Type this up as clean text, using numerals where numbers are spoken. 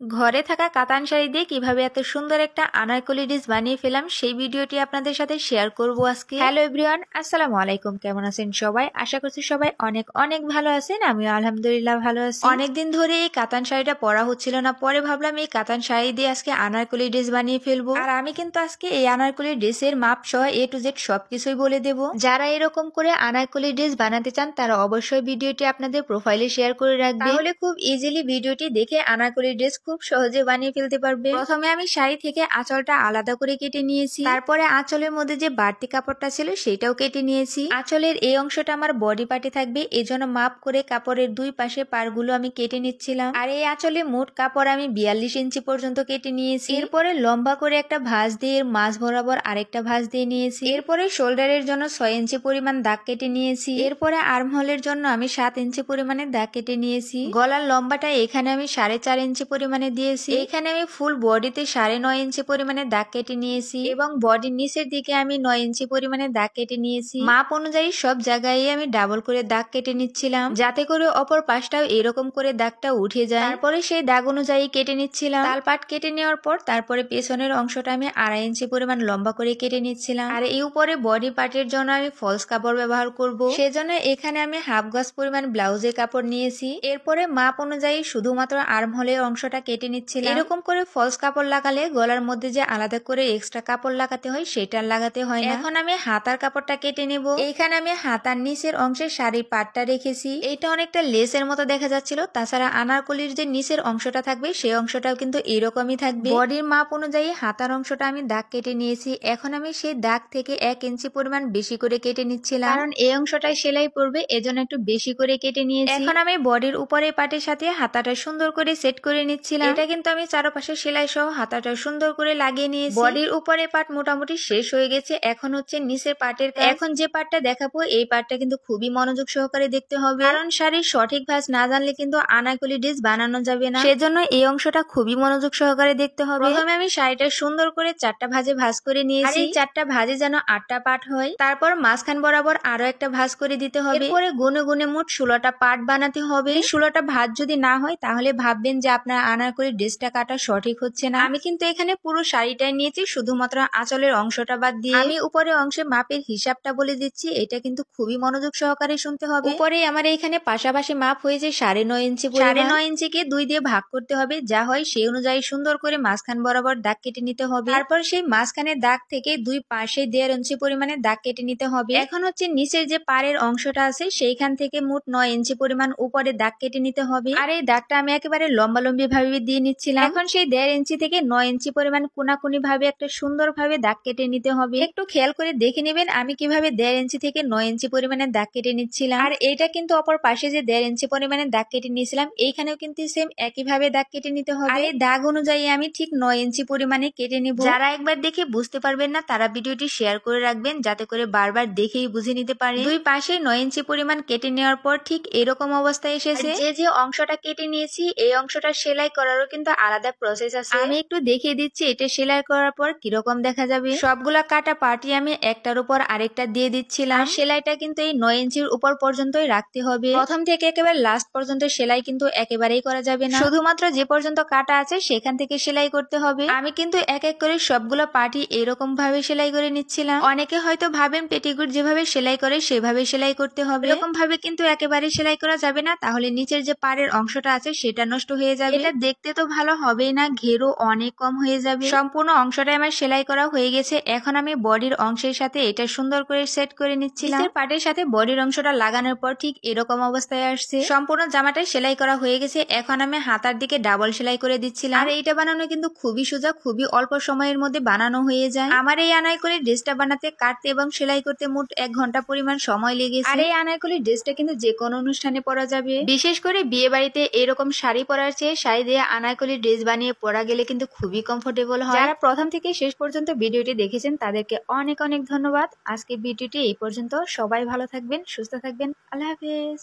ঘরে থাকা কাতান শাড়ি দিয়ে কিভাবে এত সুন্দর একটা আনারকলি ডিশ বানিয়ে ফেলাম সেই ভিডিওটি আপনাদের সাথে শেয়ার করব আজকে। হ্যালো এভরিওয়ান, আসসালামু আলাইকুম। কেমন আছেন সবাই? আশা করছি সবাই অনেক অনেক ভালো আছেন। আমিও আলহামদুলিল্লাহ ভালো আছি। অনেকদিন ধরে এই কাতান শাড়িটা পরা হচ্ছিল না, পরে ভাবলাম এই কাতান শাড়ি দিয়ে আজকে আনারকলি ডিশ বানিয়ে ফেলবো। আর আমি কিন্তু আজকে এই আনারকলি ড্রেসের মাপ সহ A to Z সবকিছুই বলে দেবো। যারা এরকম করে আনারকলি ড্রেস বানাতে চান তারা অবশ্যই ভিডিওটি আপনাদের প্রোফাইলে শেয়ার করে রাখবেন, তাহলে খুব ইজিলি ভিডিওটি দেখে আনারকলি ড্রেস খুব সহজে বানিয়ে ফেলতে পারবে। প্রথমে আমি শাড়ি থেকে আঁচলটা আলাদা করে কেটে নিয়েছি, তারপরে আঁচলের মধ্যে যে বাড়তি কাপড়টা ছিল সেটাও কেটে নিয়েছি। আঁচলের এই অংশটা আমার বডি পার্টে থাকবে, এজন্য মাপ করে কাপড়ের দুই পাশে পাড়গুলো আমি কেটে নিচ্ছিলাম। আর এই আঁচলে মোট কাপড় আমি 42 ইঞ্চি পর্যন্ত কেটে নিয়েছি। এরপরে লম্বা করে একটা ভাঁজ দিয়ে মাঝ বরাবর আরেকটা ভাঁজ দিয়ে নিয়েছি। এরপরে শোল্ডারের জন্য 6 ইঞ্চি পরিমাণ দাগ কেটে নিয়েছি। এরপরে আর্মহোলের জন্য আমি 7 ইঞ্চি পরিমাণে দাগ কেটে নিয়েছি। গলার লম্বাটা এখানে আমি 4.5 ইঞ্চি পরিমাণে দিয়েছি। এখানে আমি ফুল বডিতে 9.5 ইঞ্চি পরিমাণে দাগ কেটে নিয়েছি এবং বডির নিচের দিকে আমি 9 ইঞ্চি পরিমাণে দাগ কেটে নিয়েছি। মাপ অনুযায়ী সব জায়গায় আমি ডাবল করে দাগ কেটে নিচ্ছিলাম, যাতে করে অপর পাশটাও এরকম করে দাগটা উঠে যায়। তারপরে সেই দাগ অনুযায়ী কেটে নিচ্ছিলাম। তালপাট কেটে নেওয়ার পর তারপরে পেছনের অংশটা আমি 2.5 ইঞ্চি পরিমাণ লম্বা করে কেটে নিচ্ছিলাম। আর এই উপরে বডি পার্টের জন্য আমি ফলস কাপড় ব্যবহার করব, সেজন্য এখানে আমি হাফ গজ পরিমাণ ব্লাউজের কাপড় নিয়েছি। এরপরে মাপ অনুযায়ী শুধুমাত্র আর্মহোলের অংশটা কেটে নিচ্ছিলাম। এরকম করে ফলস কাপড় লাগালে গলার মধ্যে যে আলাদা করে এক্সট্রা কাপড় লাগাতে হয় সেটা লাগাতে হয় না। এখন আমি হাতার কাপড়টা কেটে নেব। এইখানে আমি হাতার নিচের অংশে শাড়ির পাটটা রেখেছি। এটা অনেকটা লেসের মতো দেখা যাচ্ছিল। তাছাড়া আনারকলির যে নিচের অংশটা থাকবে সেই অংশটাও কিন্তু এরকমই থাকবে। বডির মাপ অনুযায়ী হাতার অংশটা আমি দাগ কেটে নিয়েছি। এখন আমি সেই দাগ থেকে 1 ইঞ্চি পরিমাণ বেশি করে কেটে নিচ্ছিলাম, কারণ এই অংশটাই সেলাই পড়বে, এজন্য একটু বেশি করে কেটে নিয়েছি। এখন আমি বডির উপরের পাটের সাথে হাতাটা সুন্দর করে সেট করে নিচ্ছিলাম। এটা কিন্তু আমি চারপাশে সেলাই সহ হাতাটা সুন্দর করে লাগিয়ে নিয়েছি। বডির উপরে পাট মোটামুটি শেষ হয়ে গেছে, এখন হচ্ছে নিচের পাটের কাজ। এখন যে পাটটা দেখাবো এই পাটটা কিন্তু খুবই মনোযোগ সহকারে দেখতে হবে, কারণ শাড়ির সঠিক ভাঁজ না জানলে কিন্তু আনারকলি ড্রেস বানানো যাবে না, সেজন্য এই অংশটা খুবই মনোযোগ সহকারে দেখতে হবে। প্রথমে আমি শাড়িটা সুন্দর করে 4টা ভাঁজে ভাঁজ করে নিয়েছি। এই 4টা ভাঁজে যেন 8টা পাট হয়। তারপর মাঝখান বরাবর আরো একটা ভাঁজ করে দিতে হবে। এরপরে গুনে গুনে মোট 16টা পাট বানাতে হবে। 16টা ভাঁজ যদি না হয় তাহলে ভাববেন যে আপনার আনারকলি ড্রেসটা কাটা সঠিক হচ্ছে না। আমি কিন্তু এখানে পুরো শাড়িটাই নিয়েছি, শুধুমাত্র আঁচলের অংশটা বাদ দিয়ে। আমি উপরে অংশে মাপের হিসাবটা বলে দিচ্ছি, এটা কিন্তু খুবই মনোযোগ সহকারে শুনতে হবে। উপরে আমার এখানে পাশাপাশি মাপ হয়েছে 9.5 ইঞ্চি। 9.5 ইঞ্চিকে 2 দিয়ে ভাগ করতে হবে, যা হয় সেই অনুযায়ী সুন্দর করে মাঝখান বরাবর দাগ কেটে নিতে হবে। তারপর সেই মাঝখানের দাগ থেকে দুই পাশে 1.5 ইঞ্চি পরিমাণে দাগ কেটে নিতে হবে। এখন হচ্ছে নিচের যে পাড়ের অংশটা আছে সেইখান থেকে মোট 9 ইঞ্চি পরিমাণ উপরে দাগ কেটে নিতে হবে। আর এই দাগটা আমি একেবারে লম্বালম্বি ভাবে দিয়ে নিচ্ছিলাম। এখন সেই 1.5 ইঞ্চি থেকে 9 ইঞ্চি পরিমাণ কোনাকুনি ভাবে একটা সুন্দর ভাবে দাগ কেটে নিতে হবে। একটু খেয়াল করে দেখে নেবেন আমি কিভাবে 1.5 ইঞ্চি থেকে 9 ইঞ্চি পরিমাণে দাগ কেটে নিচ্ছিলাম। আর এইটা কিন্তু অপর পাশে যে 1.5 ইঞ্চি পরিমাণে দাগ কেটে নিয়েছিলাম এইখানেও কিন্তু সেম একইভাবে দাগ কেটে নিতে হবে। আর এই দাগ অনুযায়ী আমি ঠিক 9 ইঞ্চি পরিমাণে কেটে নিব। যারা একবার দেখে বুঝতে পারবেন না তারা ভিডিওটি শেয়ার করে রাখবেন, যাতে করে বারবার দেখেই বুঝে নিতে পারে। দুই পাশে 9 ইঞ্চি পরিমাণ কেটে নেওয়ার পর ঠিক এরকম অবস্থায় এসেছে। যে অংশটা কেটে নিয়েছি এই অংশটা সেলাই করারও কিন্তু আলাদা প্রসেস আছে, আমি একটু দেখিয়ে দিচ্ছি এটা সেলাই করার পর কিরকম দেখা যাবে। সবগুলা কাটা পার্টি আমি একটার উপর আরেকটা দিয়ে দিচ্ছিলাম। সেলাইটা কিন্তু এই 9 ইঞ্চির উপর পর্যন্তই রাখতে হবে। প্রথম থেকে একেবারে লাস্ট পর্যন্ত সেলাই কিন্তু একেবারেই করা যাবে না, শুধুমাত্র যে পর্যন্ত কাটা আছে সেখান থেকে সেলাই করতে হবে। আমি কিন্তু এক এক করে সবগুলো পার্টি এরকম ভাবে সেলাই করে নিচ্ছিলাম। অনেকে হয়তো ভাবেন পেটিকুট যেভাবে সেলাই করে সেভাবে সেলাই করতে হবে, এরকম ভাবে কিন্তু একেবারে সেলাই করা যাবে না, তাহলে নিচের যে পাড়ের অংশটা আছে সেটা নষ্ট হয়ে যাবে। এটা দেখতে তো ভালো হবেই না, ঘেরও অনেক কম হয়ে যাবে। সম্পূর্ণ অংশটা আমার সেলাই করা হয়ে গেছে। এখন আমি বডির অংশের সাথে এটা সুন্দর করে সেট করে নিচ্ছিলাম। পাটের সাথে বডির অংশটা লাগানোর পর ঠিক এরকম অবস্থায় আসছে। সম্পূর্ণ জামাটা সেলাই করা হয়ে গেছে। এখন আমি হাতার দিকে ডাবল সেলাই করে দিচ্ছিলাম। আর এইটা বানানো কিন্তু খুবই সোজা, খুবই অল্প সময়ের মধ্যে বানানো হয়ে যায়। আমার এই আনারকলি ড্রেসটা বানাতে কাটতে এবং সেলাই করতে মোট 1 ঘন্টা পরিমাণ সময় লেগেছে। আর এই আনারকলি ড্রেসটা কিন্তু যে কোনো অনুষ্ঠানে পরা যাবে, বিশেষ করে বিয়ে বাড়িতে এরকম শাড়ি পরার চেয়ে শাড়ি দিয়ে আনারকলি ড্রেস বানিয়ে পরা গেলে কিন্তু খুবই কমফোর্টেবল হয়। যারা প্রথম থেকে শেষ পর্যন্ত ভিডিওটি দেখেছেন তাদেরকে অনেক অনেক ধন্যবাদ। আজকে ভিডিওটি এই পর্যন্ত। সবাই ভালো থাকবেন, সুস্থ থাকবেন। আল্লাহ হাফেজ।